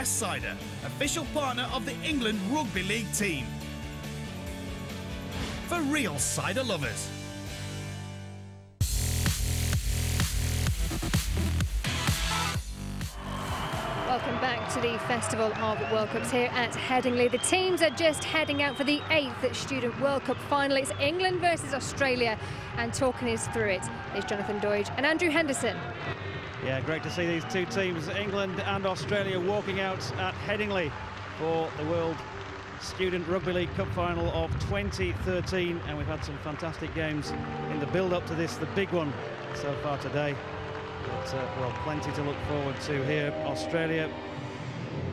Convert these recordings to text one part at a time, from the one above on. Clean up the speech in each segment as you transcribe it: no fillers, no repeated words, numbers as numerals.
West Cider, official partner of the England Rugby League team. For real cider lovers. Welcome back to the Festival of World Cups here at Headingley. The teams are just heading out for the 8th Student World Cup final. It's England versus Australia, and talking us through it is Jonathan Doidge and Andrew Henderson. Yeah, great to see these two teams, England and Australia, walking out at Headingley for the World Student Rugby League Cup final of 2013. And we've had some fantastic games in the build-up to this, the big one so far today. But, well, plenty to look forward to here. Australia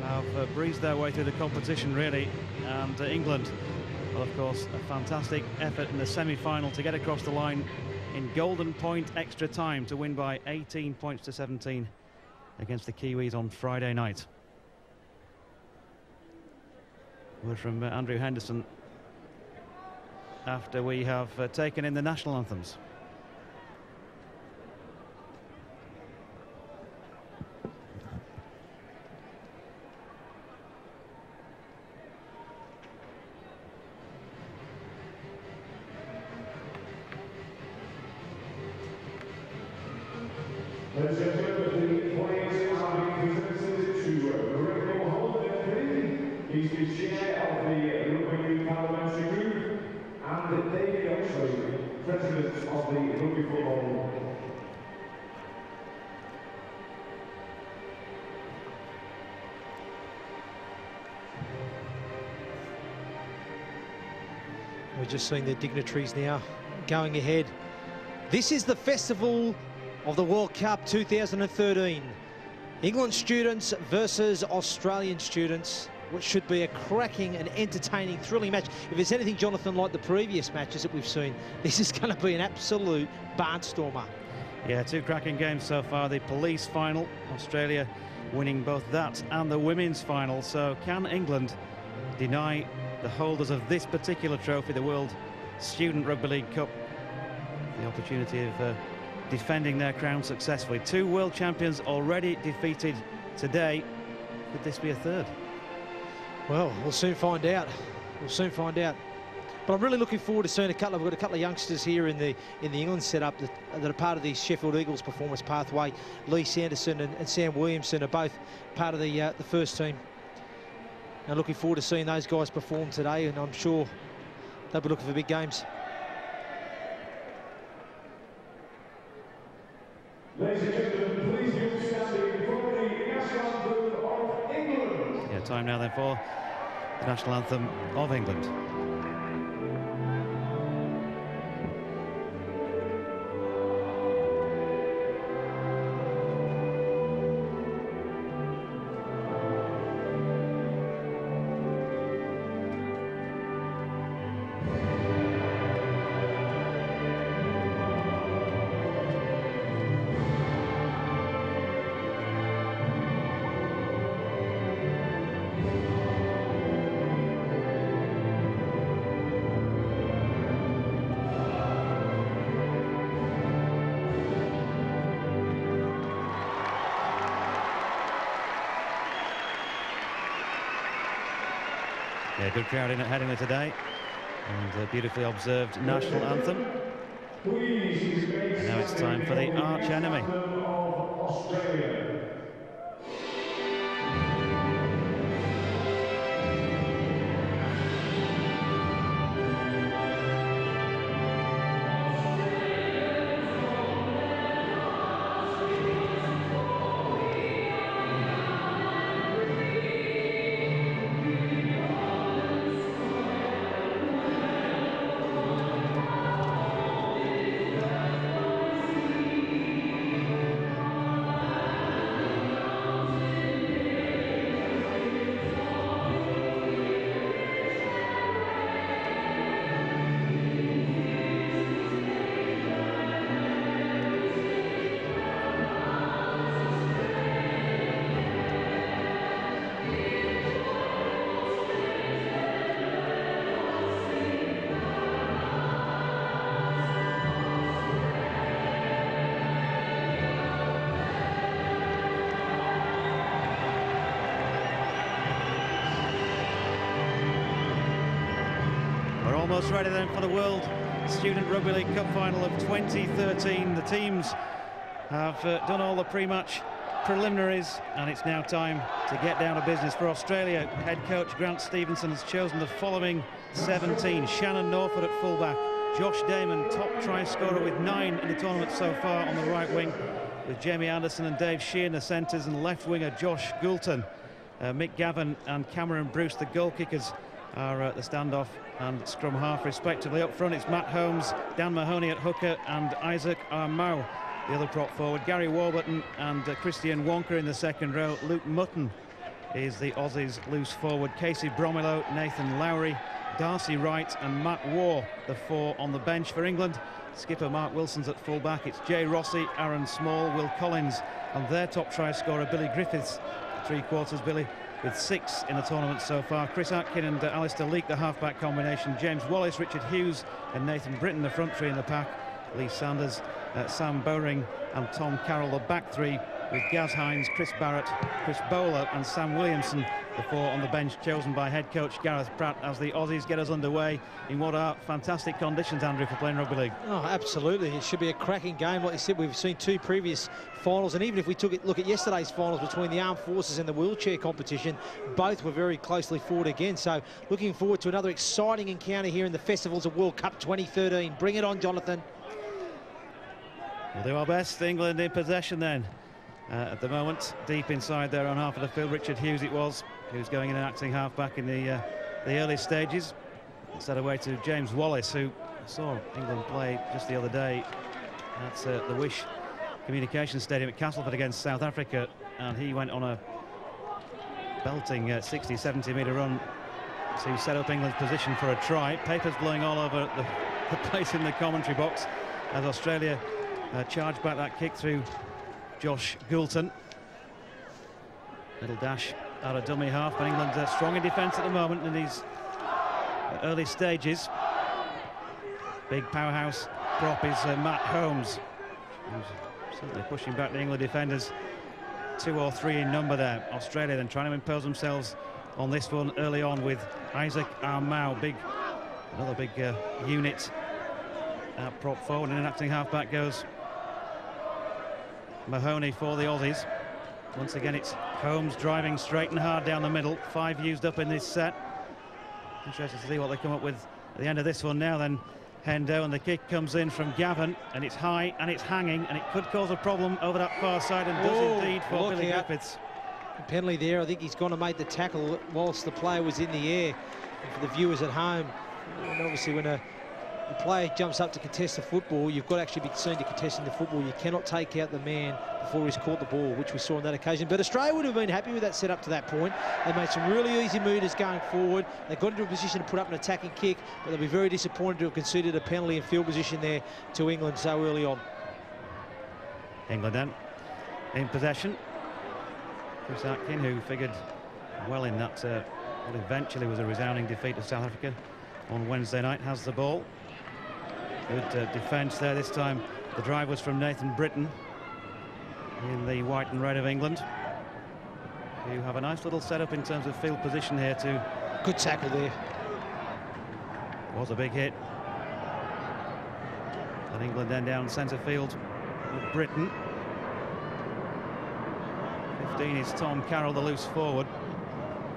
have breezed their way through the competition, really. And England, well, of course, a fantastic effort in the semi-final to get across the line in golden point extra time to win by 18 points to 17 against the Kiwis on Friday night. Word from Andrew Henderson after we have taken in the national anthems. Ladies and gentlemen, the players are being presented to the Rugby Hall of He's the chair of the Rugby League Parliamentary Group and David Oxley, president of the Rugby Football. We're just seeing the dignitaries now going ahead. This is the Festival of the World Cup 2013. England students versus Australian students, which should be a cracking and entertaining, thrilling match. If there's anything, Jonathan, like the previous matches that we've seen, this is going to be an absolute barnstormer. Yeah, two cracking games so far. The police final, Australia winning both that and the women's final. So can England deny the holders of this particular trophy, the World Student Rugby League Cup, the opportunity of defending their crown successfully? Two world champions already defeated today. Could this be a third? Well, we'll soon find out. We'll soon find out. But I'm really looking forward to seeing we've got a couple of youngsters here in the England setup that are part of the Sheffield Eagles performance pathway. Lee Sanderson and Sam Williamson are both part of the first team. And looking forward to seeing those guys perform today, and I'm sure they'll be looking for big games. Ladies and gentlemen, please be standing for the national anthem of England. Yeah, time now then for the national anthem of England. Yeah, good crowd in at Headingley today, and a beautifully observed national anthem. And now it's time for the arch enemy. almost ready then for the World Student Rugby League Cup final of 2013. The teams have done all the pre-match preliminaries, and it's now time to get down to business. For Australia, head coach Grant Stevenson has chosen the following 17. Shannon Norford at fullback, Josh Damon, top try scorer with 9 in the tournament so far on the right wing, with Jamie Anderson and Dave Sheehan the centres, and left winger Josh Goulton. Mick Gavin and Cameron Bruce, the goal kickers, are at the standoff and scrum half respectively. Up front it's Matt Holmes, Dan Mahoney at hooker, and Isaac Armau, the other prop forward. Gary Warburton and Christian Wonka in the second row. Luke Mutton is the Aussies loose forward. Casey Bromilo, Nathan Lowry, Darcy Wright and Matt Waugh, the 4 on the bench for England. Skipper Mark Wilson's at full-back. It's Jay Rossi, Aaron Small, Will Collins, and their top try scorer Billy Griffiths, 3/4 Billy, with 6 in the tournament so far. Chris Atkin and Alistair Leake, the half-back combination. James Wallace, Richard Hughes and Nathan Britton, the front 3 in the pack. Lee Sanders, Sam Bowring and Tom Carroll, the back 3, with Gaz Hines, Chris Barrett, Chris Bowler and Sam Williamson, the 4 on the bench, chosen by head coach Gareth Pratt, as the Aussies get us underway in what are fantastic conditions, Andrew, for playing rugby league. Oh, absolutely. It should be a cracking game. Like you said, we've seen 2 previous finals, and even if we look at yesterday's finals between the Armed Forces and the wheelchair competition, both were very closely fought again. So looking forward to another exciting encounter here in the Festivals of World Cup 2013. Bring it on, Jonathan. We'll do our best. England in possession then. At the moment, deep inside their own half of the field. Richard Hughes it was, who's going in and acting half-back in the early stages. Set away to James Wallace, who saw England play just the other day at the Wish Communications Stadium at Castleford against South Africa, and he went on a belting 60-70 metre run to set up England's position for a try. Papers blowing all over the place in the commentary box as Australia charged back that kick through Josh Goulton. Little dash out of dummy half, but England strong in defence at the moment in these early stages. Big powerhouse prop is Matt Holmes, who's certainly pushing back the England defenders. 2 or 3 in number there. Australia then trying to impose themselves on this one early on with Isaac Armau, another big unit at prop forward, and in acting half-back goes Mahoney for the Aussies. Once again it's Holmes driving straight and hard down the middle. 5 used up in this set. Interested to see what they come up with at the end of this one now then. Hendo, and the kick comes in from Gavin, and it's high and it's hanging, and it could cause a problem over that far side, and does indeed for Billy Griffiths. Penalty there. I think he's gone to make the tackle whilst the player was in the air. And for the viewers at home, and obviously when a player jumps up to contest the football, you've got to actually be seen to contesting the football. You cannot take out the man before he's caught the ball, which we saw on that occasion. But Australia would have been happy with that set up to that point. They made some really easy movers going forward. They got into a position to put up an attacking kick, but they'll be very disappointed to have conceded a penalty in field position there to England so early on. England then in possession. Chris Atkin, who figured well in that what eventually was a resounding defeat of South Africa on Wednesday night, has the ball. Good defence there this time. The drive was from Nathan Britton in the white and red of England, who have a nice little setup in terms of field position here too. Good tackle there. Was a big hit. And England then down centre field with Britton. 15 is Tom Carroll, the loose forward.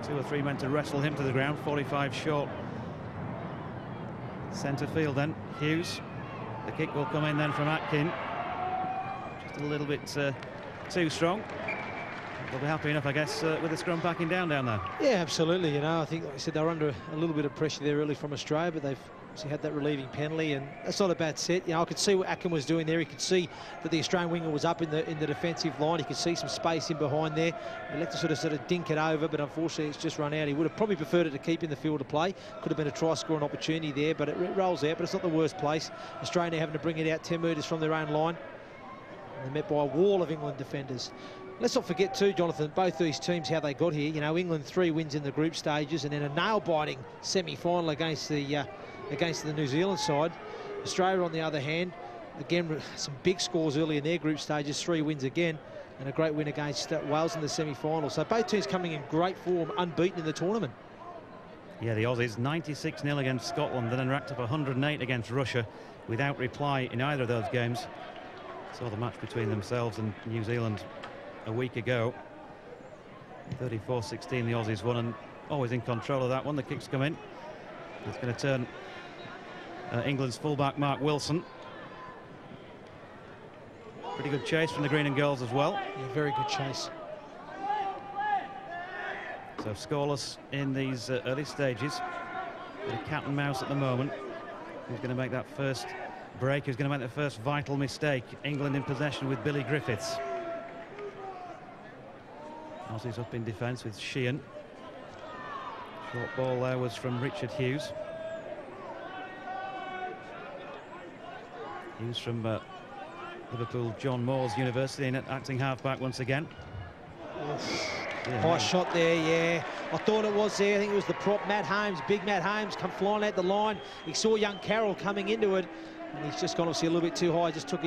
2 or 3 men to wrestle him to the ground. 45 short. Centre field then, Hughes. The kick will come in then from Atkin. Just a little bit too strong. They'll be happy enough, I guess, with the scrum backing down there. Yeah, absolutely. You know, I think, like I said, they're under a little bit of pressure there early from Australia, but they've obviously had that relieving penalty, and that's not a bad set. You know, I could see what Atkin was doing there. He could see that the Australian winger was up in the defensive line. He could see some space in behind there. He'd like to sort of dink it over, but unfortunately it's just run out. He would have probably preferred it to keep in the field of play. Could have been a try-scoring opportunity there, but it rolls out, but it's not the worst place. Australia having to bring it out 10 metres from their own line. And they're met by a wall of England defenders. Let's not forget too, Jonathan, both these teams, how they got here. You know, England 3 wins in the group stages and then a nail-biting semi-final against the New Zealand side. Australia, on the other hand, again, some big scores early in their group stages, 3 wins again, and a great win against Wales in the semi-final. So both teams coming in great form, unbeaten in the tournament. Yeah, the Aussies 96-0 against Scotland, and then racked up 108 against Russia without reply in either of those games. Saw the match between themselves and New Zealand a week ago. 34-16 the Aussies won, and always in control of that one. The kicks come in. It's going to turn England's fullback Mark Wilson. Pretty good chase from the green and goals as well. Yeah, very good chase. So scoreless in these early stages. Bit of cat and mouse at the moment. Who's going to make that first break? Who's going to make the first vital mistake? England in possession with Billy Griffiths. Aussies up in defence with Sheehan. Short ball there was from Richard Hughes. Hughes from Liverpool John Moores University, in at acting half-back once again. Yeah, high shot there, yeah. I thought it was there. I think it was the prop, Matt Holmes, big Matt Holmes, come flying out the line. He saw young Carroll coming into it, and he's just gone obviously a little bit too high. Just took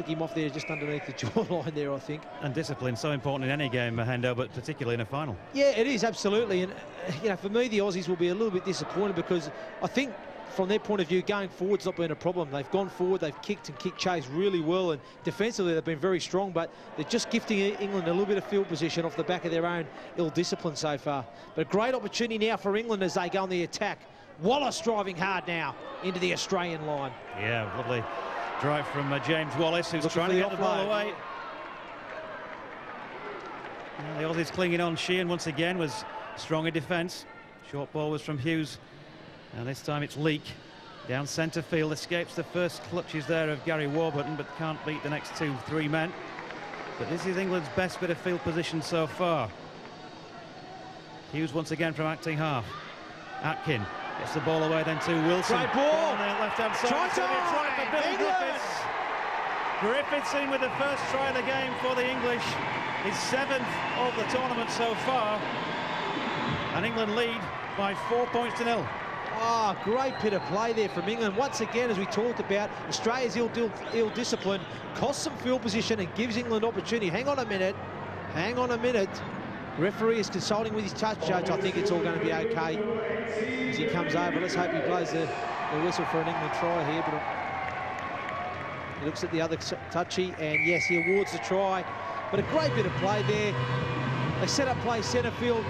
him off there, just underneath the jawline there, I think. And discipline so important in any game, Hendo, but particularly in a final. Yeah, it is, absolutely. And you know, for me, the Aussies will be a little bit disappointed, because I think from their point of view, going forward's not been a problem. They've gone forward, they've kicked and kick chase really well, and defensively they've been very strong, but they're just gifting England a little bit of field position off the back of their own ill discipline so far. But a great opportunity now for England as they go on the attack. Wallace driving hard now into the Australian line. Yeah, lovely drive from James Wallace, who's trying to get the ball away. Now the Aussies clinging on. Sheehan once again was strong in defence. Short ball was from Hughes. And this time it's Leake down centre field, escapes the first clutches there of Gary Warburton, but can't beat the next 2-3 men. But this is England's best bit of field position so far. Hughes once again from acting half. Atkin gets the ball away then to Wilson. Great ball! On the left-hand side. It's going to be a try for Billy Griffiths. Griffiths in with the first try of the game for the English. His 7th of the tournament so far. And England lead by 4 points to 0. Oh, great bit of play there from England. Once again, as we talked about, Australia's ill discipline costs some field position and gives England opportunity. Hang on a minute. Hang on a minute. The referee is consulting with his touch judge. I think it's all going to be okay as he comes over. Let's hope he blows the whistle for an England try here. But he looks at the other touchy, and yes, he awards the try. But a great bit of play there. They set up play centre field.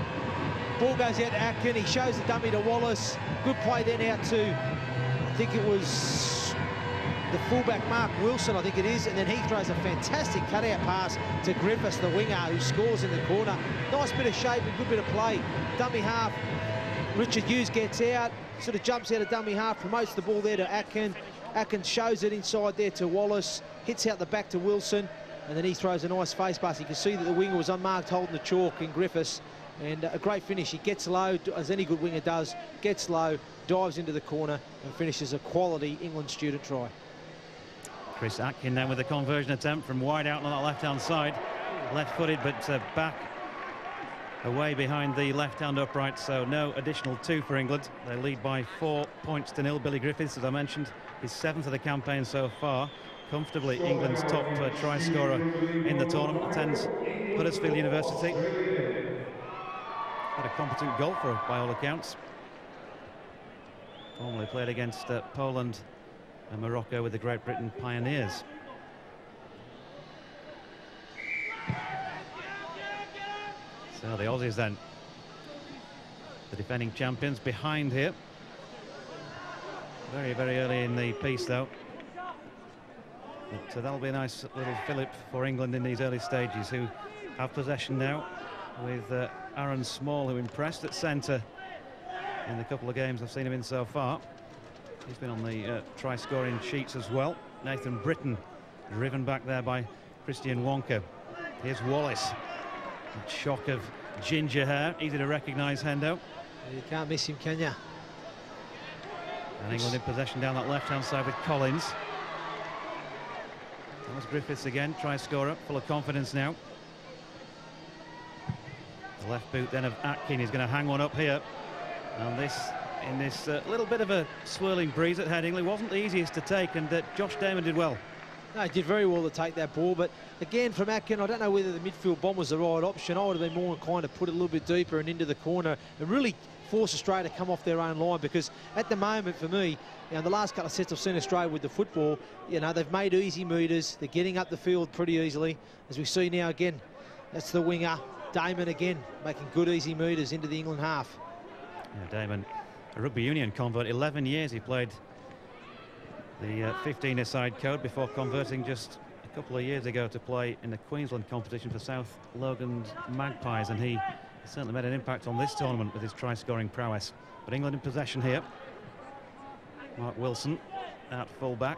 Ball goes out to Atkin. He shows the dummy to Wallace. Good play then out to, I think it was the fullback Mark Wilson, I think it is, and then he throws a fantastic cutout pass to Griffiths, the winger, who scores in the corner. Nice bit of shape and good bit of play. Dummy half, Richard Hughes gets out, sort of jumps out of dummy half, promotes the ball there to Atkin. Atkin shows it inside there to Wallace, hits out the back to Wilson, and then he throws a nice face pass. You can see that the winger was unmarked holding the chalk in Griffiths. And a great finish. He gets low, as any good winger does, gets low, dives into the corner and finishes a quality England student try. Chris Atkin then with a conversion attempt from wide out on that left-hand side. Left-footed, but back away behind the left-hand upright, so no additional 2 for England. They lead by 4 points to 0. Billy Griffiths, as I mentioned, his 7th of the campaign so far. Comfortably England's top try scorer in the tournament. Attends Huddersfield University. Quite a competent golfer by all accounts. Formerly played against Poland and Morocco with the Great Britain Pioneers. So the Aussies then, the defending champions, behind here. Very, very early in the piece though. But that'll be a nice little fillip for England in these early stages, who have possession now with Aaron Small, who impressed at centre in the couple of games I've seen him in so far. He's been on the try-scoring sheets as well. Nathan Britton driven back there by Christian Wonka. Here's Wallace. A shock of ginger hair, easy to recognise, Hendo. You can't miss him, can you? And England in possession down that left-hand side with Collins. That was Griffiths again, try-scorer, full of confidence now. The left boot then of Atkin is going to hang one up here, and this in this little bit of a swirling breeze at Headingley wasn't the easiest to take, and Josh Damon did well. No, he did very well to take that ball, but again, from Atkin, I don't know whether the midfield bomb was the right option. I would have been more inclined to put it a little bit deeper and into the corner and really force Australia to come off their own line, because at the moment, for me, you know, the last couple of sets I've seen Australia with the football, you know, they've made easy meters. They're getting up the field pretty easily. As we see now again, that's the winger, Damon, again, making good easy meters into the England half. Yeah, Damon, a rugby union convert, 11 years he played the 15-a-side code before converting just a couple of years ago to play in the Queensland competition for South Logan Magpies, and he certainly made an impact on this tournament with his try-scoring prowess. But England in possession here. Mark Wilson at full-back.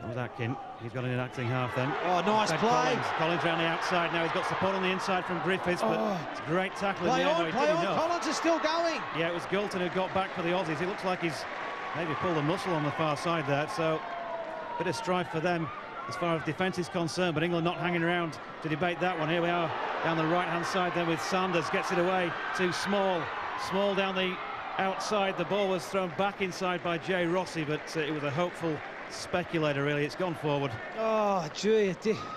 That was Atkin. He's got an inacting half then. Oh, nice play. Collins around the outside now. He's got support on the inside from Griffiths, but it's a great tackle in the air. Play on. Collins is still going. Yeah, it was Gulton who got back for the Aussies. It looks like he's maybe pulled a muscle on the far side there, so a bit of strife for them as far as defence is concerned, but England not hanging around to debate that one. Here we are down the right-hand side then with Sanders, gets it away to Small. Small down the outside. The ball was thrown back inside by Jay Rossi, but it was a hopeful speculator, really. It's gone forward. Oh, gee,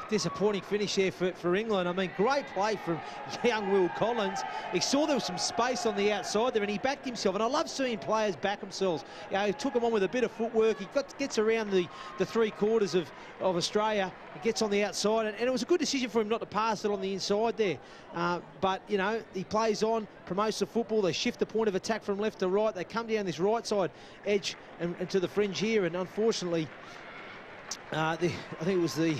disappointing finish here for England. I mean, great play from young Will Collins. He saw there was some space on the outside there and he backed himself. And I love seeing players back themselves. You know, he took him on with a bit of footwork. He gets around the three-quarters of Australia. He gets on the outside. And it was a good decision for him not to pass it on the inside there. But, you know, he plays on, promotes the football. They shift the point of attack from left to right. They come down this right side edge and to the fringe here. And unfortunately, I think it was the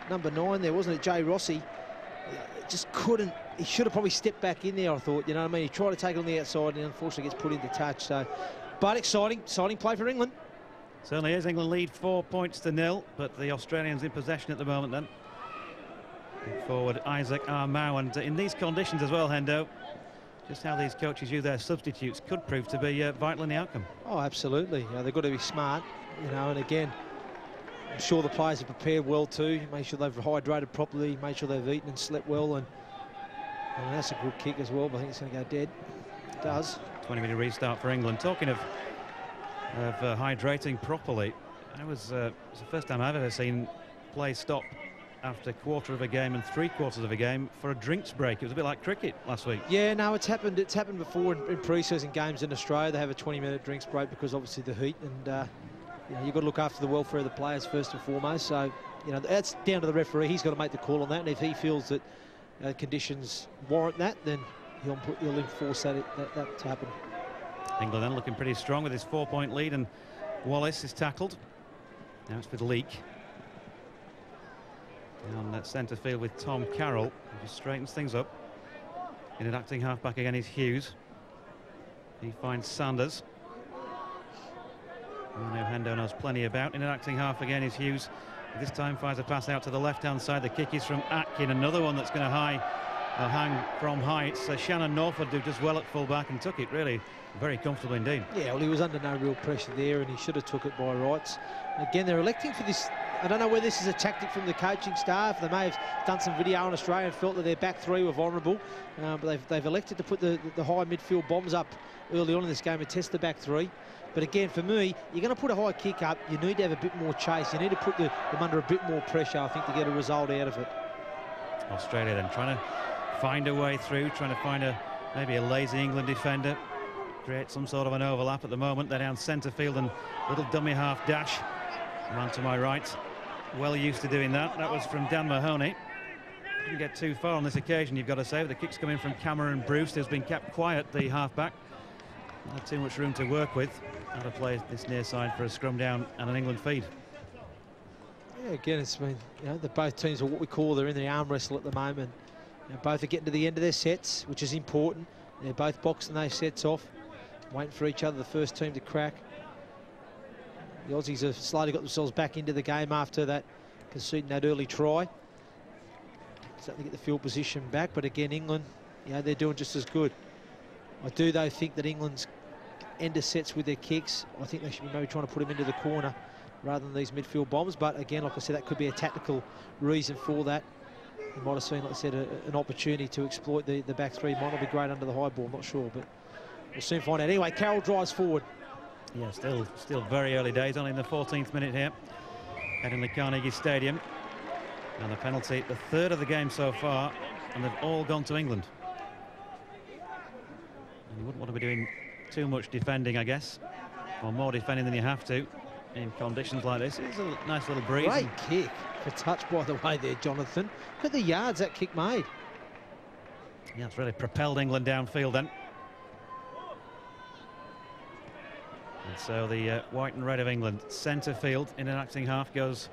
number 9 there, wasn't it, Jay Rossi? Just couldn't. He should have probably stepped back in there, I thought. You know what I mean? He tried to take it on the outside and unfortunately gets put into touch. So, but exciting play for England. Certainly is. England lead 4 points to 0, but the Australians in possession at the moment then. Forward Isaac Armau, and in these conditions as well, Hendo, just how these coaches use their substitutes could prove to be vital in the outcome. Oh, absolutely. You know, they've got to be smart, you know, and again, I'm sure the players are prepared well too. Make sure they've hydrated properly, make sure they've eaten and slept well, and that's a good kick as well, but I think it's going to go dead. It does. 20-minute restart for England. Talking of hydrating properly, it was the first time I've ever seen play stop after a quarter of a game and 3/4 of a game for a drinks break. It was a bit like cricket last week. Yeah, no, it's happened before in pre-season games in Australia. They have a 20-minute drinks break because obviously the heat, and you know, you've got to look after the welfare of the players first and foremost. So, you know, that's down to the referee. He's got to make the call on that, and if he feels that conditions warrant that, then he'll enforce that to happen. England then looking pretty strong with his 4-point lead, and Wallace is tackled. Now it's with Leake. On that centre field with Tom Carroll, who just straightens things up. In an acting half-back again is Hughes. He finds Sanders. I know Hendo knows plenty about. In an acting half again is Hughes. This time fires a pass out to the left-hand side. The kick is from Atkin. Another one that's going to hang from high. It's Shannon Norford who does well at full-back and took it really very comfortably indeed. Yeah, well, he was under no real pressure there and he should have took it by rights. Again, they're electing for this. I don't know whether this is a tactic from the coaching staff. They may have done some video on Australia and felt that their back three were vulnerable, but they've elected to put the high midfield bombs up early on in this game and test the back three. But again, for me, you're going to put a high kick up, you need to have a bit more chase. You need to put them under a bit more pressure, I think, to get a result out of it. Australia then trying to find a way through, trying to find maybe a lazy England defender, create some sort of an overlap at the moment. They're down centre field and little dummy half dash. Man to my right, well used to doing that. That was from Dan Mahoney. Didn't get too far on this occasion, you've got to say. The kick's coming from Cameron Bruce, who's been kept quiet, the half-back. Not too much room to work with. How to play this near side for a scrum down and an England feed. Yeah, again, it's been, you know, both teams are what we call, they're in the arm wrestle at the moment. You know, both are getting to the end of their sets, which is important. They're both boxing those sets off, waiting for each other, the first team to crack. The Aussies have slightly got themselves back into the game after that, conceding that early try. Starting to get the field position back, but again, England, you know, they're doing just as good. I do, though, think that England's end of sets with their kicks. I think they should be maybe trying to put them into the corner rather than these midfield bombs. But again, like I said, that could be a tactical reason for that. You might have seen, like I said, an opportunity to exploit the back three. Might not be great under the high ball, I'm not sure, but We'll soon find out. Anyway, Carroll drives forward. Yeah, still very early days, only in the 14th minute here. Headingley Carnegie Stadium. And the penalty, the third of the game so far, and they've all gone to England. And you wouldn't want to be doing too much defending, I guess, or more defending than you have to in conditions like this. It's a nice little breeze. Great kick for touch, by the way, there, Jonathan. Look at the yards that kick made. Yeah, it's really propelled England downfield then. And so the white and red of England, centre field, in an acting half goes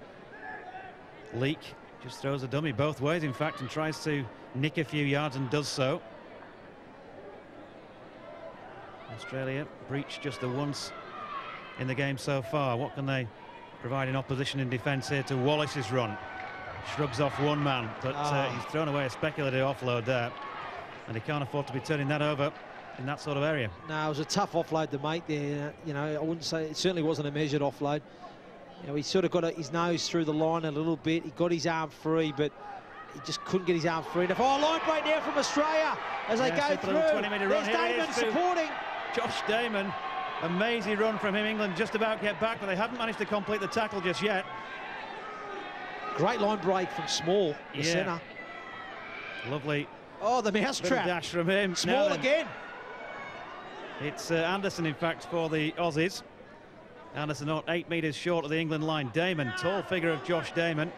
Leak. Just throws a dummy both ways, in fact, and tries to nick a few yards and does so. Australia breached just the once in the game so far. What can they provide in opposition in defence here to Wallace's run? Shrugs off one man, but he's thrown away a speculative offload there, and he can't afford to be turning that over in that sort of area. No, it was a tough offload to make there. You know, I wouldn't say, it certainly wasn't a measured offload. You know, he sort of got his nose through the line a little bit. He got his arm free, but he just couldn't get his arm free enough. Oh, line break now from Australia as they go through. 20-minute There's run. Damon supporting. Josh Damon, amazing run from him. England just about get back, but they haven't managed to complete the tackle just yet. Great line break from Small, the centre. Lovely. Oh, the mousetrap. Dash from him. Small again. It's Anderson, in fact, for the Aussies. Anderson not 8 metres short of the England line. Damon, tall figure of Josh Damon.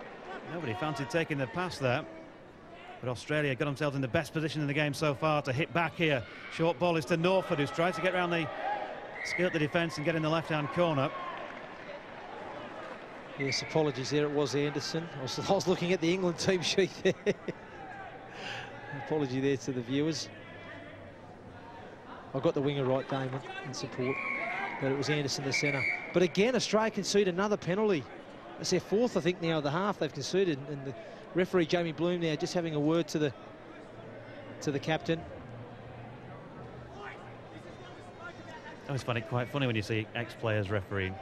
Nobody fancied taking the pass there. But Australia got themselves in the best position in the game so far to hit back here. Short ball is to Norford, who's tried to get around the skirt the defence and get in the left-hand corner. Yes, apologies there, it was Anderson. I was looking at the England team sheet there. Apology there to the viewers. I got the winger right, Damon, in support, but it was Anderson, the centre. But again, Australia conceded another penalty. It's their fourth, I think, now of the half they've conceded, and the referee Jamie Bloom now just having a word to the captain. I always find it quite funny when you see ex-players refereeing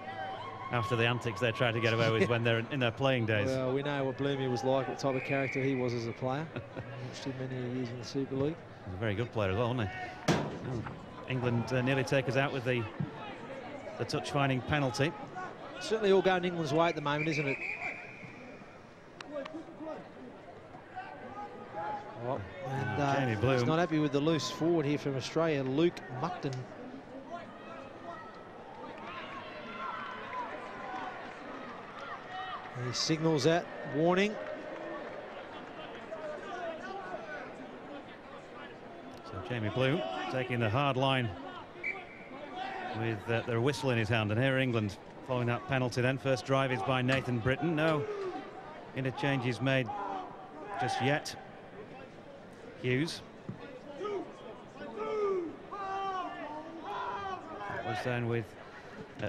after the antics they're trying to get away with when they're in their playing days. Well, we know what Bloomy was like, what type of character he was as a player. Watched him many years in the Super League. He's a very good player as well, wasn't he? Oh, England nearly take us out with the touch-finding penalty. Certainly all going England's way at the moment, isn't it? Oh, and he's not happy with the loose forward here from Australia, Luke Muckton. He signals that warning. So Jamie Bloom taking the hard line with their whistle in his hand, and here England following that penalty then. First drive is by Nathan Britton. No interchanges made just yet. Hughes. That was then with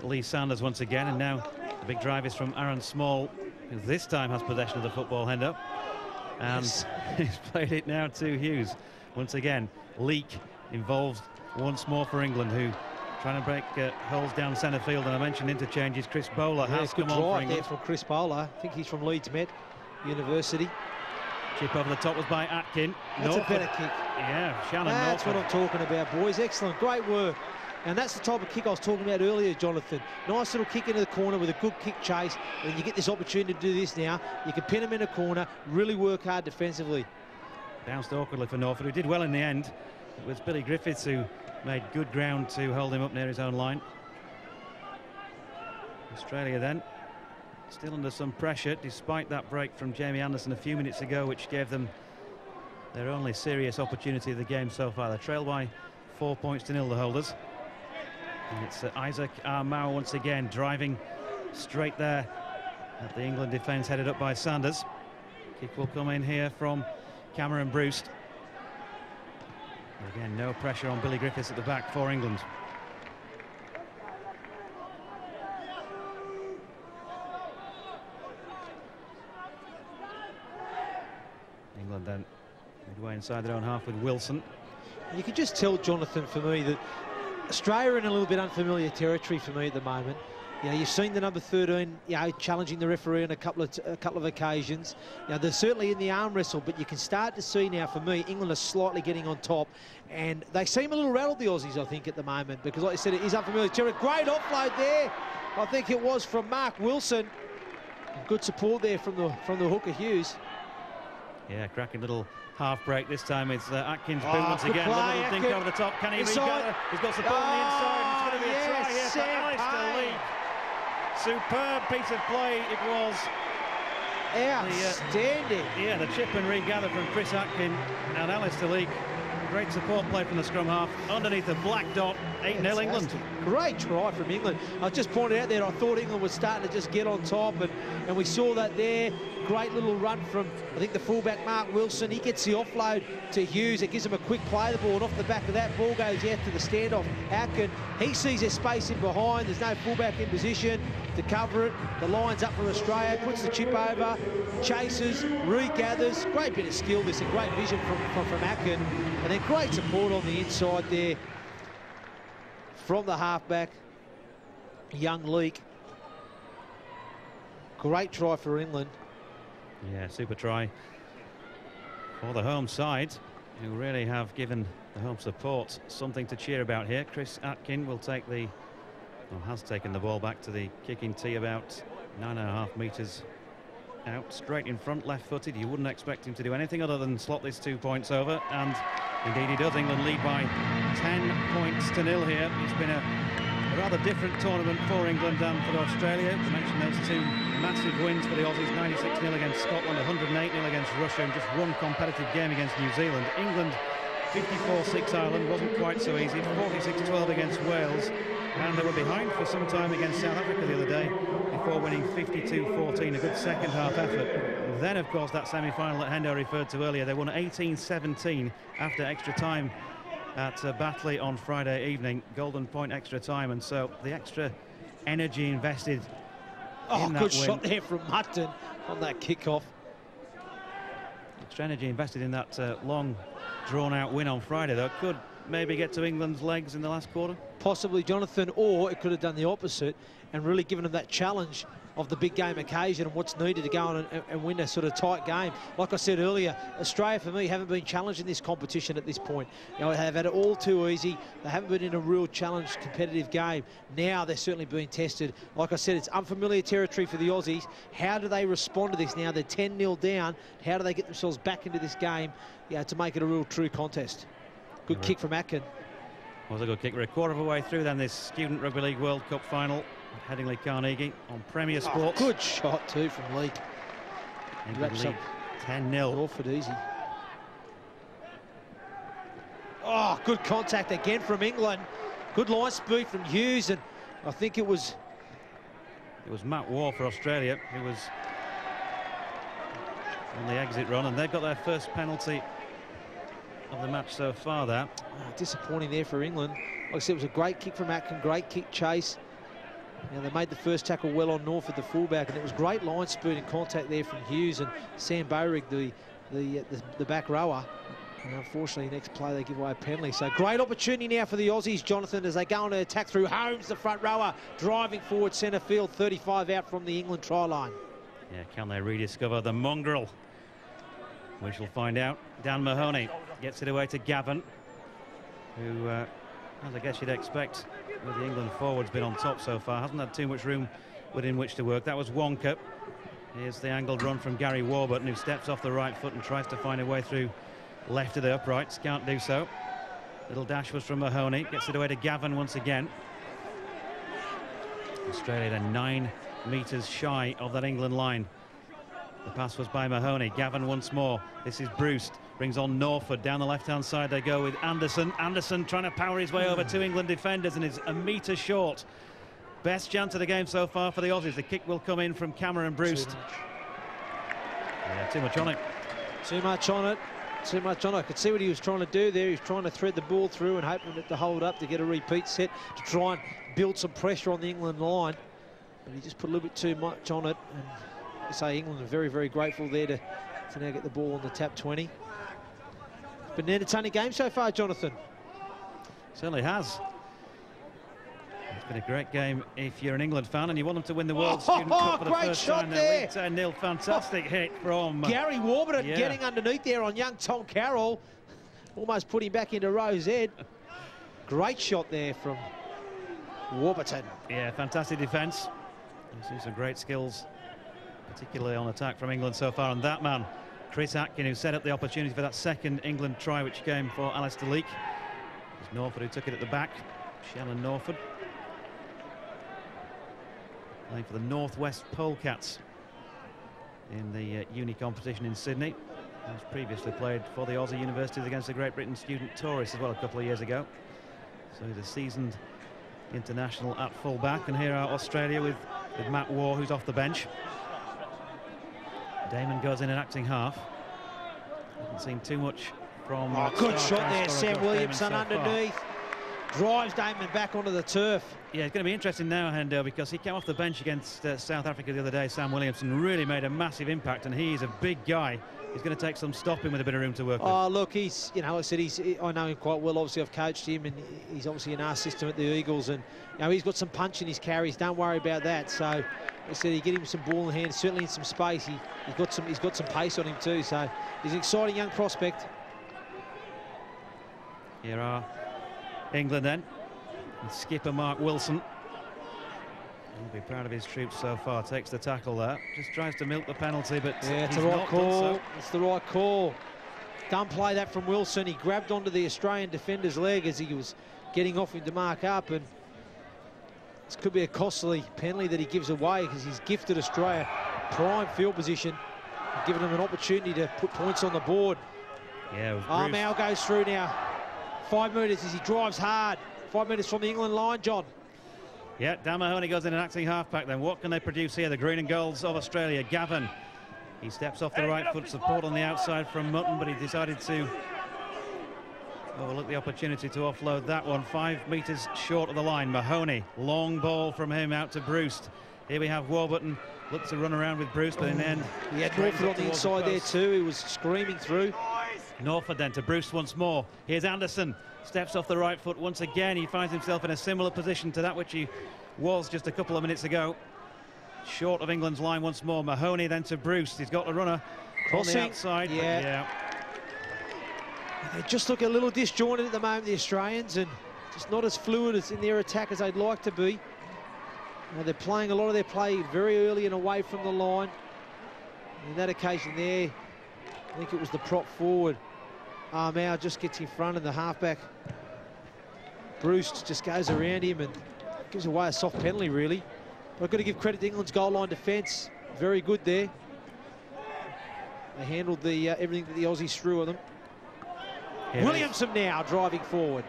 Lee Sanders once again, and now the big drive is from Aaron Small, who this time has possession of the football, Hendo. And he's played it now to Hughes. Once again, Leak involved once more for England, who trying to break holes down centre field. And I mentioned interchanges. Chris Bowler has come on for England. There from Chris Bowler. I think he's from Leeds Met University. Chip over the top was by Atkin. That's a better kick. Yeah, Shannon. That's what I'm talking about, boys. Excellent, great work. And that's the type of kick I was talking about earlier, Jonathan. Nice little kick into the corner with a good kick chase, and you get this opportunity to do this now. You can pin him in a corner, really work hard defensively. Bounced awkwardly for Norford, who did well in the end. It was Billy Griffiths who made good ground to hold him up near his own line. Australia then still under some pressure, despite that break from Jamie Anderson a few minutes ago, which gave them their only serious opportunity of the game so far. They're trailed by 4 points to 0, the holders. And it's Isaac Armau once again driving straight there at the England defence, headed up by Sanders. Kick will come in here from Cameron Bruce. Again, no pressure on Billy Griffiths at the back for England. England then midway inside their own half with Wilson. You can just tell, Jonathan, for me, that Australia are in a little bit unfamiliar territory for me at the moment. You know, you've seen the number 13, you know, challenging the referee on a couple of occasions. You know, they're certainly in the arm wrestle, but you can start to see now, for me, England are slightly getting on top, and they seem a little rattled, the Aussies, I think, at the moment, because, like I said, it is unfamiliar territory. Great offload there. I think it was from Mark Wilson. Good support there from the hooker Hughes. Yeah, cracking little half break. This time it's Atkins once again. Play, little dink over the top. Can he regather? He's got support on the inside. It's going to be a try here for Alistair Lee. Superb piece of play it was. Outstanding. Yeah, the chip and regather from Chris Atkin and Alistair Lee. Great support play from the scrum half. Underneath the black dot, 8-0 England. Great try from England. I just pointed out there, I thought England was starting to just get on top, and we saw that there. Great little run from, I think, the fullback, Mark Wilson. He gets the offload to Hughes. It gives him a quick play the ball, and off the back of that, ball goes out to the standoff. Atkin, he sees there's space in behind. There's no fullback in position to cover it. The line's up for Australia, puts the chip over, chases, regathers. Great bit of skill, this, and great vision from Atkin. And then great support on the inside there from the halfback, young Leake. Great try for England. Yeah, super try for the home side, who really have given the home support something to cheer about here. Chris Atkin will take the, or has taken the ball back to the kicking tee, about 9.5 metres out, straight in front, left-footed. You wouldn't expect him to do anything other than slot this 2 points over, and indeed he does. England lead by 10 points to 0 here. It's been a rather different tournament for England and for Australia. To mention those two massive wins for the Aussies, 96-0 against Scotland, 108-0 against Russia, and just one competitive game against New Zealand. England 54-6 Ireland, wasn't quite so easy. 46-12 against Wales, and they were behind for some time against South Africa the other day before winning 52-14, a good second half effort. Then, of course, that semi-final that Hendo referred to earlier, they won 18-17 after extra time at Batley on Friday evening, golden point extra time, and so the extra energy invested in that good win. Shot there from Mutton on that kickoff. Extra energy invested in that long, drawn-out win on Friday, though. Could maybe get to England's legs in the last quarter? Possibly, Jonathan, or it could have done the opposite and really given them that challenge of the big game occasion and what's needed to go on and win a sort of tight game. Like I said earlier, Australia, for me, haven't been challenged in this competition at this point. You know, they have had it all too easy. They haven't been in a real challenge, competitive game. Now they're certainly being tested. Like I said, it's unfamiliar territory for the Aussies. How do they respond to this now? They're 10-0 down. How do they get themselves back into this game, to make it a real true contest? Good kick from Atkin. Was a good kick. We're a quarter of a way through then this Student Rugby League World Cup final. Headingley Carnegie on Premier Sports. Good shot too from Leake. England lead 10-0. Awful easy. Oh, good contact again from England. Good line speed from Hughes, and I think it was Matt Waugh for Australia who was on the exit run, and they've got their first penalty of the match so far there. Disappointing there for England. Like I said, it was a great kick from Atkin, great kick chase. They made the first tackle well on Norfolk, the fullback, and it was great line speed and contact there from Hughes and Sam Bowrig, the back rower. And unfortunately, next play they give away a penalty. So great opportunity now for the Aussies, Jonathan, as they go on an attack through Holmes, the front rower, driving forward centre field, 35 out from the England try line. Yeah, can they rediscover the mongrel? We shall find out. Dan Mahoney gets it away to Gavin, who, as I guess you'd expect, with the England forwards been on top so far, hasn't had too much room within which to work. That was Wonka. Here's the angled run from Gary Warburton, who steps off the right foot and tries to find a way through left of the uprights. Can't do so. Little dash was from Mahoney. Gets it away to Gavin once again. Australia then 9 metres shy of that England line. The pass was by Mahoney. Gavin once more. This is Bruce. Brings on Norford. Down the left-hand side they go with Anderson. Anderson trying to power his way over 2 England defenders and is a metre short. Best chance of the game so far for the Aussies. The kick will come in from Cameron Bruce. Yeah, too much on it. Too much on it. Too much on it. I could see what he was trying to do there. He was trying to thread the ball through and hoping it to hold up to get a repeat set to try and build some pressure on the England line. But he just put a little bit too much on it. And I say England are very, very grateful there to now get the ball on the tap 20. Been an entertaining game so far, Jonathan. Certainly has. It's been a great game if you're an England fan and you want them to win the World Student Cup for the first time. There. 10-0, fantastic hit from Gary Warburton getting underneath there on young Tom Carroll. Almost put him back into Rose Ed. Great shot there from Warburton. Yeah, fantastic defence. You've seen some great skills, particularly on attack from England so far. And that man, Chris Atkin, who set up the opportunity for that second England try, which came for Alistair Leake. It was Norford who took it at the back. Shannon Norford, playing for the Northwest Polecats in the uni competition in Sydney. He's previously played for the Aussie universities against the Great Britain student tourists as well a couple of years ago. So he's a seasoned international at full back. And here are Australia with Matt Waugh, who's off the bench. Damon goes in an acting half. Haven't seen too much from... good shot there, Sam Williamson so underneath. Drives Damon back onto the turf. Yeah, it's going to be interesting now, Hendo, because he came off the bench against South Africa the other day. Sam Williamson really made a massive impact, and he's a big guy. He's going to take some stopping with a bit of room to work with. Oh, look, he's, you know, I said I know him quite well. Obviously, I've coached him, and he's obviously in our system at the Eagles, and you know, he's got some punch in his carries. Don't worry about that. So, I said, you get him some ball in hand, certainly in some space. He's got some pace on him too. So, he's an exciting young prospect. Here are England then, and skipper Mark Wilson. He'll be proud of his troops so far. Takes the tackle there. Just tries to milk the penalty, but yeah, it's the right call. It's the right call. Don't play that from Wilson. He grabbed onto the Australian defender's leg as he was getting off him to mark up, and this could be a costly penalty that he gives away because he's gifted Australia prime field position, giving them an opportunity to put points on the board. Yeah, Armau goes through now. 5 metres as he drives hard. 5 metres from the England line, John. Yeah, Dan Mahoney goes in an acting half-back then. What can they produce here? The green and golds of Australia. Gavin, he steps off the right foot, support on the outside from Mutton, but he decided to overlook the opportunity to offload that one. 5 metres short of the line. Mahoney, long ball from him out to Bruce. Here we have Warburton, looked to run around with Bruce, but in the end... He had Norford on the inside there too. He was screaming through. Norford then to Bruce once more. Here's Anderson, steps off the right foot once again. He finds himself in a similar position to that which he was just a couple of minutes ago. Short of England's line once more. Mahoney then to Bruce. He's got a runner crossing on the outside. Yeah. They just look a little disjointed at the moment, the Australians, and just not as fluid as in their attack as they'd like to be. You know, they're playing a lot of their play very early and away from the line. And in that occasion there, I think it was the prop forward. Armau just gets in front, and the halfback Bruce just goes around him and gives away a soft penalty, really. But I've got to give credit to England's goal line defence. Very good there. They handled the everything that the Aussies threw at them. Yeah, Williamson now driving forward.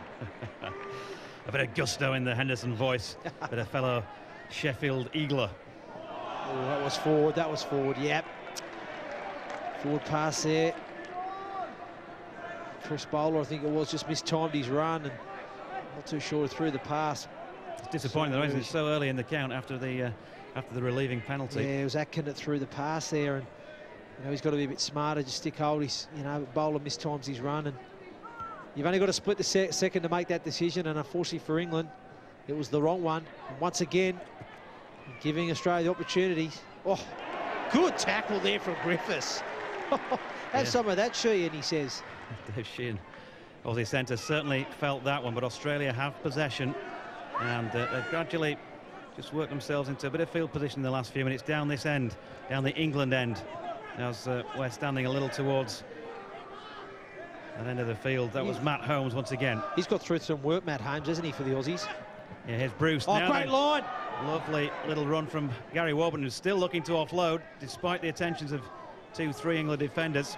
A bit of gusto in the Henderson voice, but a fellow Sheffield Eagler. Oh, that was forward. That was forward. Yep. Forward pass there. Chris Bowler, I think it was, just mistimed his run and not too sure through the pass. It's disappointing though, isn't it? So early in the count after the relieving penalty. Yeah, it was Atkin that threw the pass there, and you know he's got to be a bit smarter. Just stick hold. He's, you know, Bowler mistimes his run, and you've only got to split the second to make that decision. And unfortunately for England, it was the wrong one. And once again, giving Australia the opportunities. Oh, good tackle there from Griffiths. Have some of that, Sheehan, he says. Dave Sheehan, Aussie centre, certainly felt that one, but Australia have possession, and they've gradually just worked themselves into a bit of field position in the last few minutes down this end, down the England end, as we're standing a little towards that end of the field. That was Matt Holmes once again. He's got through some work, Matt Holmes, hasn't he, for the Aussies? Yeah, here's Bruce. Oh, great line! Lovely little run from Gary Warburton, who's still looking to offload, despite the attentions of 2-3 England defenders.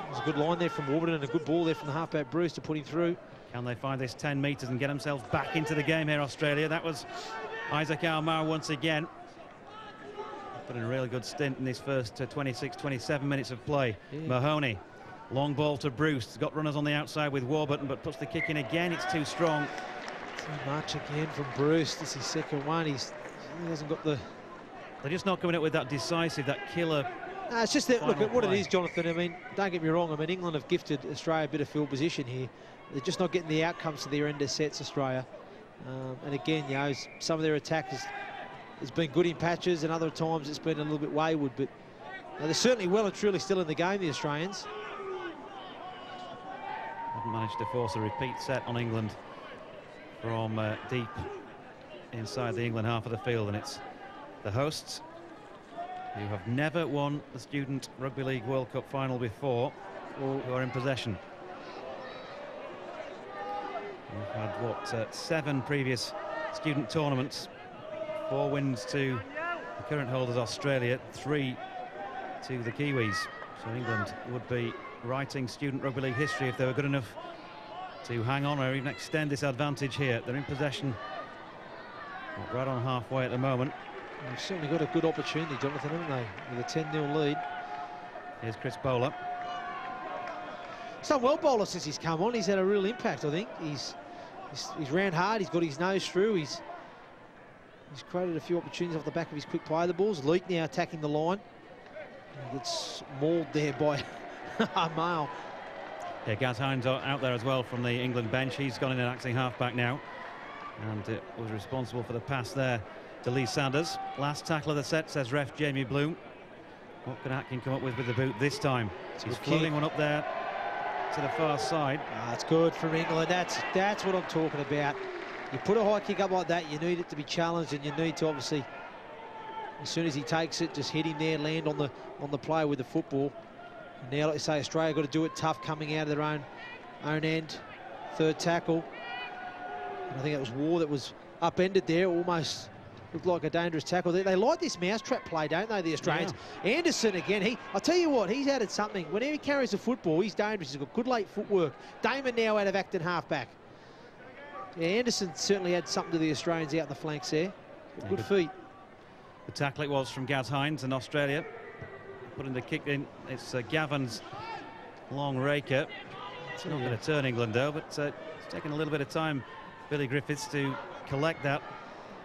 There's a good line there from Warburton and a good ball there from the halfback Bruce to put him through. Can they find this 10 metres and get themselves back into the game here, Australia? That was Isaac Armau once again. Put in a really good stint in this first 26, 27 minutes of play. Yeah. Mahoney, long ball to Bruce. He's got runners on the outside with Warburton, but puts the kick in again. It's too strong. Too much again from Bruce. This is his second one. He hasn't got the... They're just not coming up with that decisive, that killer... It's just that, look, at what it is, Jonathan. I mean, don't get me wrong. I mean, England have gifted Australia a bit of field position here. They're just not getting the outcomes to their end of sets, Australia. And again, you know, some of their attack has been good in patches, and other times it's been a little bit wayward. But they're certainly well and truly still in the game, the Australians. Haven't managed to force a repeat set on England from deep inside the England half of the field, and it's the hosts who have never won the Student Rugby League World Cup final before who are in possession. We've had, what, 7 previous student tournaments, 4 wins to the current holders Australia, 3 to the Kiwis. So England would be writing Student Rugby League history if they were good enough to hang on or even extend this advantage here. They're in possession right on halfway at the moment. They've certainly got a good opportunity, Jonathan, haven't they, with a 10-0 lead. Here's Chris Bowler. He's done well, Bowler, since he's come on. He's had a real impact, I think. He's ran hard, he's got his nose through, he's created a few opportunities off the back of his quick play the balls. Leak now attacking the line. He gets mauled there by Male. Yeah, Gaz Hines out there as well from the England bench. He's gone in and acting halfback now, and was responsible for the pass there to Lee Sanders. Last tackle of the set, says ref Jamie Bloom. What can Atkin come up with the boot this time? He's floating one up there to the far side. That's good for England. That's what I'm talking about. You put a high kick up like that, you need it to be challenged, and you need to obviously, as soon as he takes it, just hit him there, land on the player with the football. And now, like I say, Australia got to do it tough coming out of their own end. Third tackle. And I think it was War that was upended there, almost looked like a dangerous tackle. They like this mousetrap play, don't they, the Australians? Yeah. Anderson again, I'll tell you what, he's added something. Whenever he carries the football, he's dangerous. He's got good late footwork. Damon now out of Acton halfback. Yeah, Anderson certainly had something to the Australians out the flanks there. Good feet. The tackle it was from Gaz Hines in Australia. Putting the kick in, it's Gavin's long raker. It's not going to turn England though, but it's taken a little bit of time, Billy Griffiths, to collect that.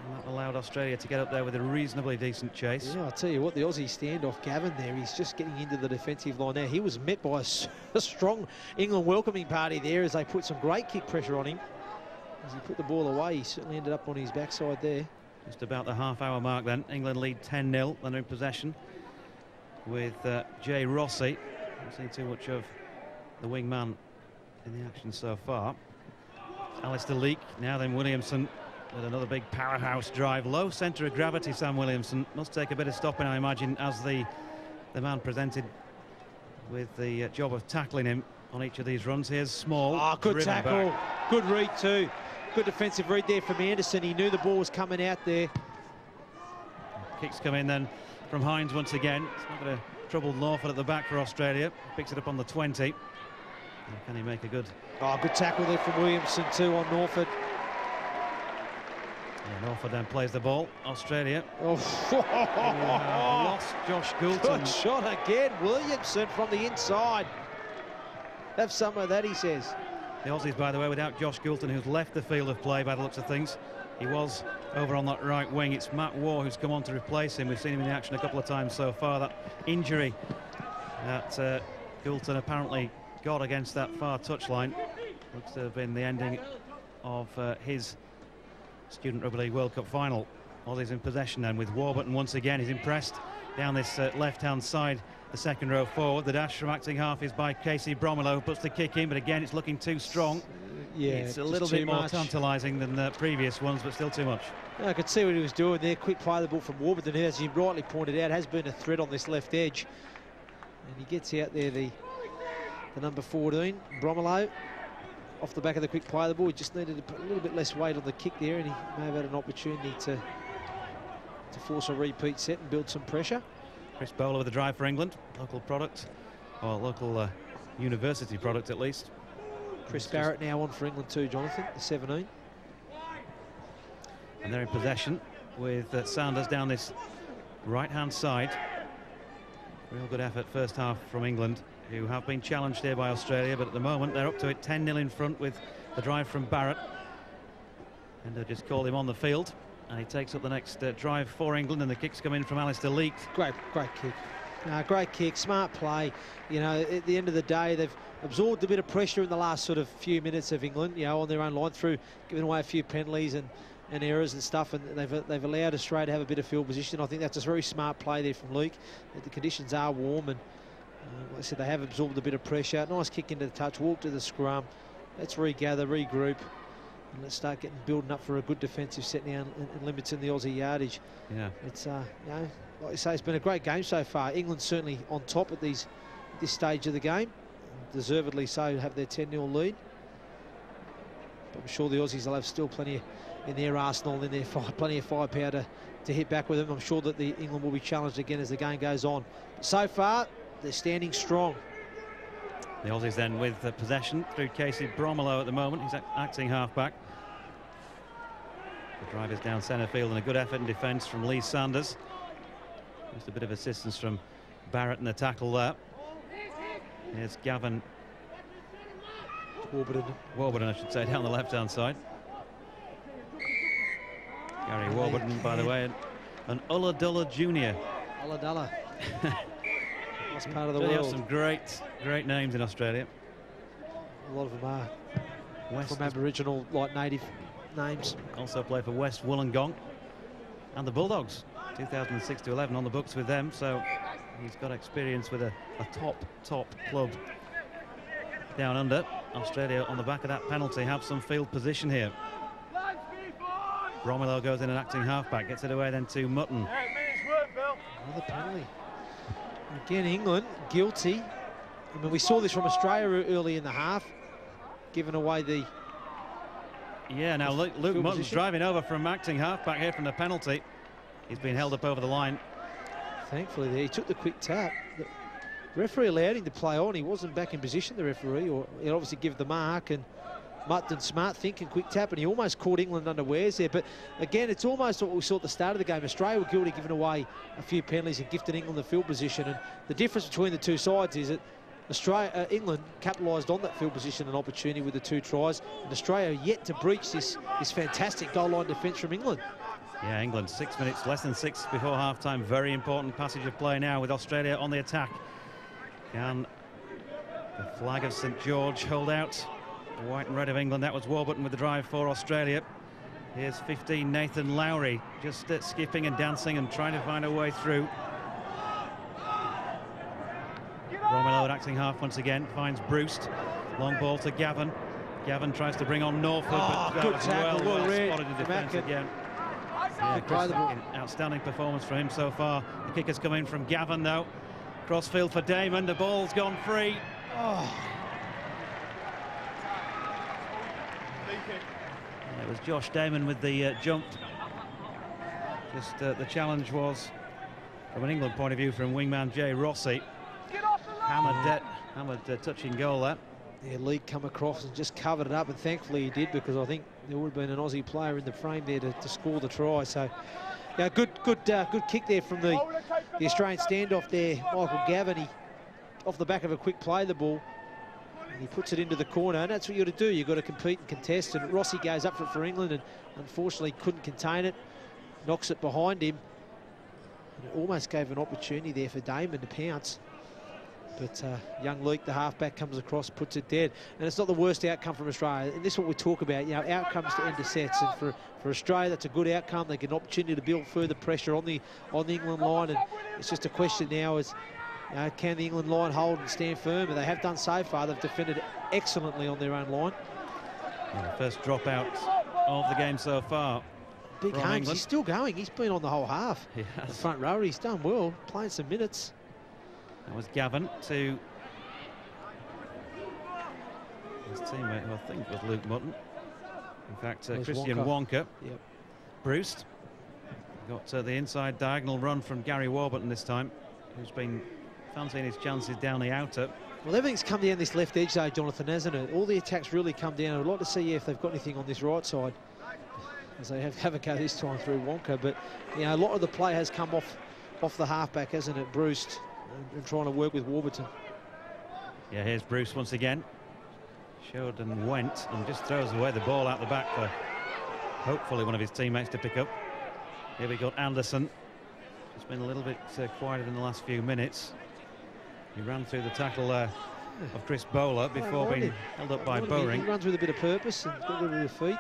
And that allowed Australia to get up there with a reasonably decent chase. Yeah, I'll tell you what, the Aussie standoff, Gavin there, he's just getting into the defensive line now. He was met by a strong England welcoming party there as they put some great kick pressure on him. As he put the ball away, he certainly ended up on his backside there. Just about the half-hour mark then. England lead 10-0, then in possession with Jay Rossi. Haven't seen too much of the wingman in the action so far. Alistair Leake, now then Williamson with another big powerhouse drive. Low centre of gravity, Sam Williamson. Must take a bit of stopping, I imagine, as the man presented with the job of tackling him on each of these runs. Here's Small. Good tackle. Good read too. Good defensive read there from Anderson. He knew the ball was coming out there. Kicks come in then from Hines once again. It's not going to trouble Norford at the back for Australia. Picks it up on the 20. And can he make a good... good tackle there from Williamson too on Norford. Yeah, Norford then plays the ball. Australia. Lost Josh Goulton. Good shot again. Williamson from the inside. Have some of that, he says. The Aussies, by the way, without Josh Goulton, who's left the field of play by the looks of things. He was over on that right wing. It's Matt Waugh who's come on to replace him. We've seen him in the action a couple of times so far. That injury that Goulton apparently got against that far touchline looks to have been the ending of his Student Rugby League World Cup final. Aussies in possession then with Warburton once again. He's impressed down this left-hand side, the second row forward. The dash from acting half is by Casey Bromelo, puts the kick in, but again it's looking too strong. Yeah, it's a little bit more tantalising than the previous ones, but still too much. I could see what he was doing there. Quick play the ball from Warburton, who, as you rightly pointed out, has been a threat on this left edge. And he gets out there the number 14, Bromelo, off the back of the quick play the ball. He just needed a little bit less weight on the kick there, and he may have had an opportunity to force a repeat set and build some pressure. Chris Bowler with the drive for England, local product, or local university product at least. Chris Barrett now on for England too, Jonathan, the 17. And they're in possession with Sanders down this right-hand side. Real good effort first half from England, who have been challenged here by Australia, but at the moment they're up to it 10-0 in front with the drive from Barrett. And they just called him on the field, and he takes up the next drive for England, and the kicks come in from Alistair Leake. Great kick. Great kick, smart play. You know, at the end of the day, they've absorbed a bit of pressure in the last sort of few minutes of England, you know, on their own line through giving away a few penalties and errors and stuff, and they've allowed Australia to have a bit of field position. I think that's a very smart play there from Luke. The conditions are warm, and like I said, they have absorbed a bit of pressure. Nice kick into the touch, walk to the scrum. Let's regather, regroup, and let's start building up for a good defensive set now and limiting the Aussie yardage. Yeah, it's you know, like you say, it's been a great game so far. England certainly on top at this stage of the game, deservedly so, to have their 10-0 lead. But I'm sure the Aussies will have still plenty in their arsenal, in their plenty of firepower to hit back with them. I'm sure that the England will be challenged again as the game goes on. But so far, they're standing strong. The Aussies then with possession through Casey Bromelo at the moment. He's acting half-back. The drive is down centre field, and a good effort in defence from Lee Sanders. Just a bit of assistance from Barrett in the tackle there. Here's Gavin Warburton, I should say, down the left-hand side. Gary Warburton, by the way, an Ulladulla Junior. Ulladulla. That's part of the world. They have some great names in Australia. A lot of them are from Aboriginal, like native names. Also play for West Wollongong and the Bulldogs. 2006 to 11 on the books with them, so he's got experience with a top club down under. Australia on the back of that penalty have some field position here. Bromelo goes in and acting halfback, gets it away then to Mutton. Another penalty. Again, England guilty. I mean, we saw this from Australia early in the half, giving away the... Yeah, now Luke Mutton's position. Driving over from acting halfback here from the penalty. He's been held up over the line. Thankfully there, he took the quick tap. The referee allowed him to play on. He wasn't back in position, the referee, or he'd obviously give the mark, and Mutton smart thinking, quick tap, and he almost caught England unawares there. But again, it's almost what we saw at the start of the game. Australia were guilty, giving away a few penalties and gifted England the field position. And the difference between the two sides is that England capitalised on that field position and opportunity with the 2 tries, and Australia yet to breach this fantastic goal line defence from England. Yeah, England 6 minutes, less than 6 before half-time. Very important passage of play now with Australia on the attack. Can the flag of St George hold out? The white and red of England. That was Warburton with the drive for Australia. Here's 15, Nathan Lowry, just skipping and dancing and trying to find a way through. Bromelo acting half once again, finds Bruce. Long ball to Gavin. Gavin tries to bring on Norfolk, but good tackle, well spotted in defence again. Yeah, outstanding performance from him so far. The kick has come in from Gavin, though. Crossfield for Damon. The ball's gone free. It was Josh Damon with the jump. Just the challenge was, from an England point of view, from wingman Jay Rossi. Hammered touching goal there. Yeah, Lee come across and just covered it up, and thankfully he did, because I think there would have been an Aussie player in the frame there to score the try. So, yeah, good kick there from the Australian standoff there, Michael Gavin. He, off the back of a quick play, the ball, and he puts it into the corner, and that's what you got to do. You've got to compete and contest, and Rossi goes up for England and unfortunately couldn't contain it, knocks it behind him, and it almost gave an opportunity there for Damon to pounce. But young Luke, the halfback, comes across, puts it dead. And it's not the worst outcome from Australia. And this is what we talk about, you know, outcomes to end of sets. And for Australia, that's a good outcome. They get an opportunity to build further pressure on the England line. And it's just a question now is, you know, can the England line hold and stand firm? And they have done so far. They've defended excellently on their own line. And the first dropout of the game so far. Big Haynes, he's still going. He's been on the whole half. The front row, he's done well, playing some minutes. That was Gavin to his teammate, who I think was Luke Mutton. In fact, Christian Wonka. Yep. Bruce got the inside diagonal run from Gary Warburton this time, who's been fancying his chances down the outer. Well, everything's come down this left edge, though, Jonathan, hasn't it? All the attacks really come down. I'd like to see if they've got anything on this right side, as they have a go this time through Wonka. But, you know, a lot of the play has come off the halfback, hasn't it, Bruce? And trying to work with Warburton. Yeah, here's Bruce once again. Showed and went, and just throws away the ball out the back for hopefully one of his teammates to pick up. Here we got Anderson. It's been a little bit quieter in the last few minutes. He ran through the tackle of Chris Bowler before being held up by Bowring. He runs with a bit of purpose and got rid of the feet.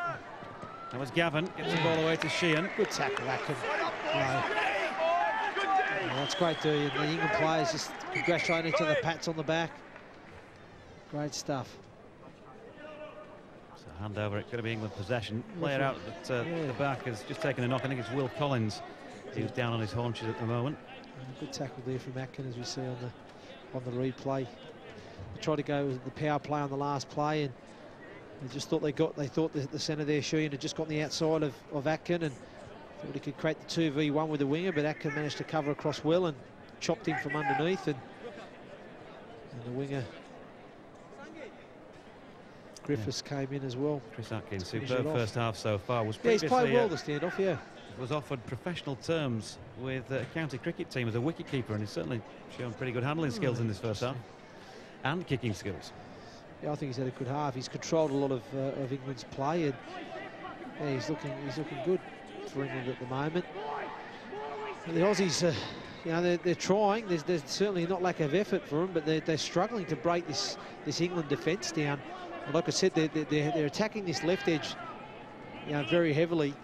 That was Gavin, gets the ball away to Sheehan. Good tackle, Atkin. That's great, the England players just congratulating each other, pats on the back. Great stuff. So hand over, it's going to be England possession. Player out at the back has just taken a knock. I think it's Will Collins. He's down on his haunches at the moment. Good tackle there from Atkin, as we see on the replay. They tried to go with the power play on the last play, and they just thought they thought the centre there, Sheehan, had just got on the outside of Atkin and thought he could create the 2v1 with the winger, but Atkin managed to cover across well and chopped him from underneath, and the winger Griffiths came in as well. Chris Atkins, superb first half so far. Was he's played well the standoff, yeah. Was offered professional terms with a county cricket team as a wicket-keeper, and he's certainly shown pretty good handling skills in this first half and kicking skills. Yeah, I think he's had a good half. He's controlled a lot of England's play, and yeah, he's looking good for England at the moment. And the Aussies, you know, they're trying. There's certainly not lack of effort for them, but they're struggling to break this England defence down. And like I said, they're attacking this left edge, you know, very heavily.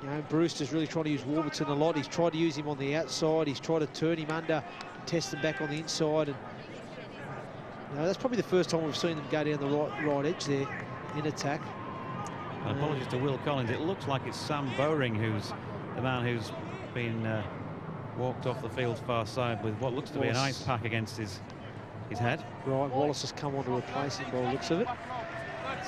You know, Brewster's really trying to use Warburton a lot. He's tried to use him on the outside. He's tried to turn him under and test him back on the inside. And you know, that's probably the first time we've seen them go down the right edge there in attack. Apologies to Will Collins. It looks like it's Sam Bowring who's the man who's been walked off the field's far side with what looks to be an ice pack against his head. Right, Wallace has come on to replace him by the looks of it.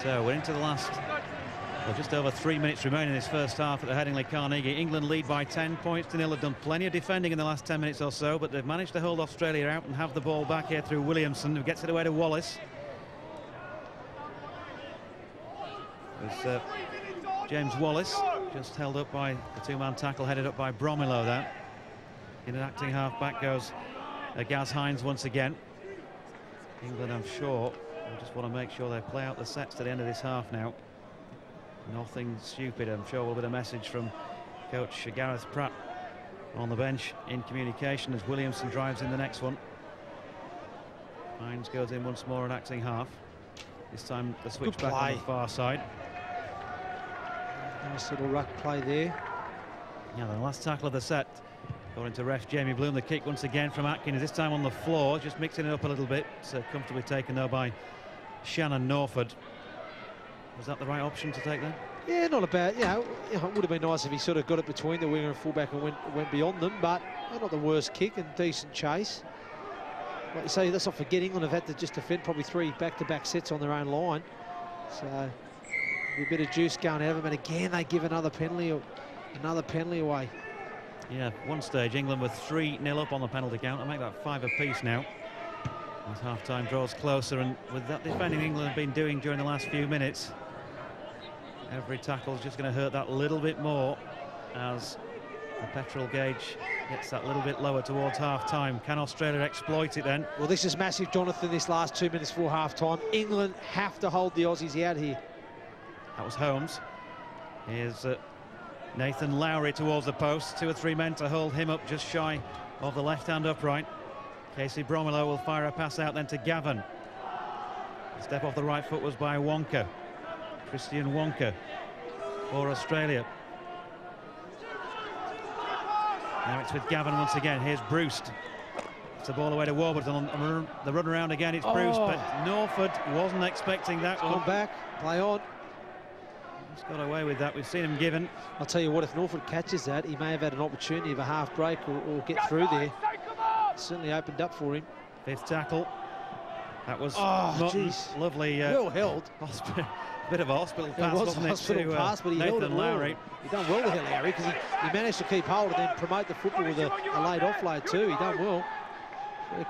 So we're into the last, well, just over 3 minutes remaining in this first half at the Headingley Carnegie. England lead by 10 points to 0. Have done plenty of defending in the last 10 minutes or so, but they've managed to hold Australia out and have the ball back here through Williamson, who gets it away to Wallace. There's James Wallace just held up by the two-man tackle headed up by Bromilo there. In an acting half back goes Gaz Hines once again. England, I'm sure, will just want to make sure they play out the sets to the end of this half now. Nothing stupid, I'm sure, will be the message from coach Gareth Pratt on the bench in communication as Williamson drives in the next one. Hines goes in once more, an acting half. This time the switch back on the far side. Nice little ruck play there. Yeah, the last tackle of the set. According to ref Jamie Bloom, the kick once again from Atkins, this time on the floor, just mixing it up a little bit. It's comfortably taken though by Shannon Norford. Was that the right option to take then? Yeah, not a bad. You know, it would have been nice if he sort of got it between the winger and fullback and went beyond them, but not the worst kick and decent chase. Like you say, let's not forget England have had to just defend probably 3 back-to-back sets on their own line. So a bit of juice going out of them, and again they give another penalty away. Yeah, one stage England were 3-0 up on the penalty count. I'll make that 5 apiece now as half-time draws closer, and with that defending England have been doing during the last few minutes, every tackle is just going to hurt that little bit more as the petrol gauge gets that little bit lower towards half-time. Can Australia exploit it then? Well, this is massive, Jonathan, this last 2 minutes before half-time. England have to hold the Aussies out here. That was Holmes. Here's Nathan Lowry towards the post. 2 or 3 men to hold him up just shy of the left-hand upright. Casey Bromilo will fire a pass out then to Gavin. The step off the right foot was by Wonka. Christian Wonka for Australia. Now it's with Gavin once again. Here's Bruce. It's the ball away to Warburton on the run around again. It's Bruce, but Norford wasn't expecting that one. Come back, play on. He's got away with that. We've seen him given. I'll tell you what, if Norford catches that, he may have had an opportunity of a half break or get through there. Certainly opened up for him. 5th tackle. That was lovely. Well held. Bit of a hospital pass, wasn't it? Pass, but he held it Lowry. He done well to Lowry because he managed to keep hold and then promote the football with a late offload too. He done well.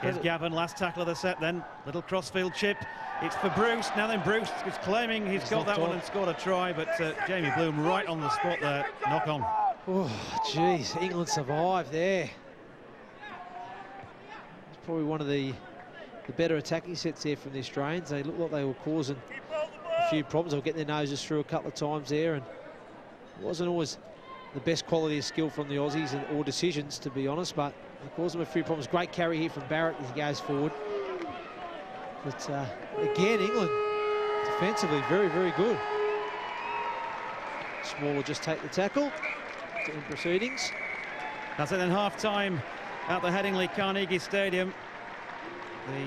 Here's Gavin, last tackle of the set then. Little crossfield chip. It's for Bruce. Now then Bruce is claiming he's got that one and scored a try, but Jamie Bloom right on the spot there. Knock on. Oh, jeez. England survived there. It's probably one of the better attacking sets there from the Australians. They looked like they were causing a few problems. They were getting their noses through a couple of times there, and it wasn't always the best quality of skill from the Aussies or decisions, to be honest, but it caused them a few problems. Great carry here from Barrett as he goes forward. But again, England defensively very, very good. Small will just take the tackle in proceedings. That's it then, half-time at the Headingley Carnegie Stadium.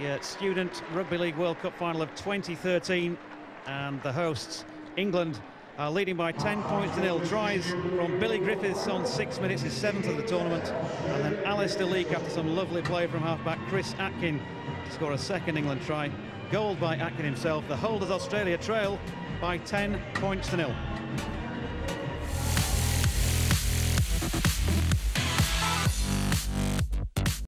The Student Rugby League World Cup final of 2013, and the hosts, England, are leading by 10 points to nil. Tries from Billy Griffiths on 6 minutes, his 7th of the tournament, and then Alistair Leake after some lovely play from halfback Chris Atkin to score a second England try. Goal by Atkin himself. The holders Australia trail by 10 points to nil.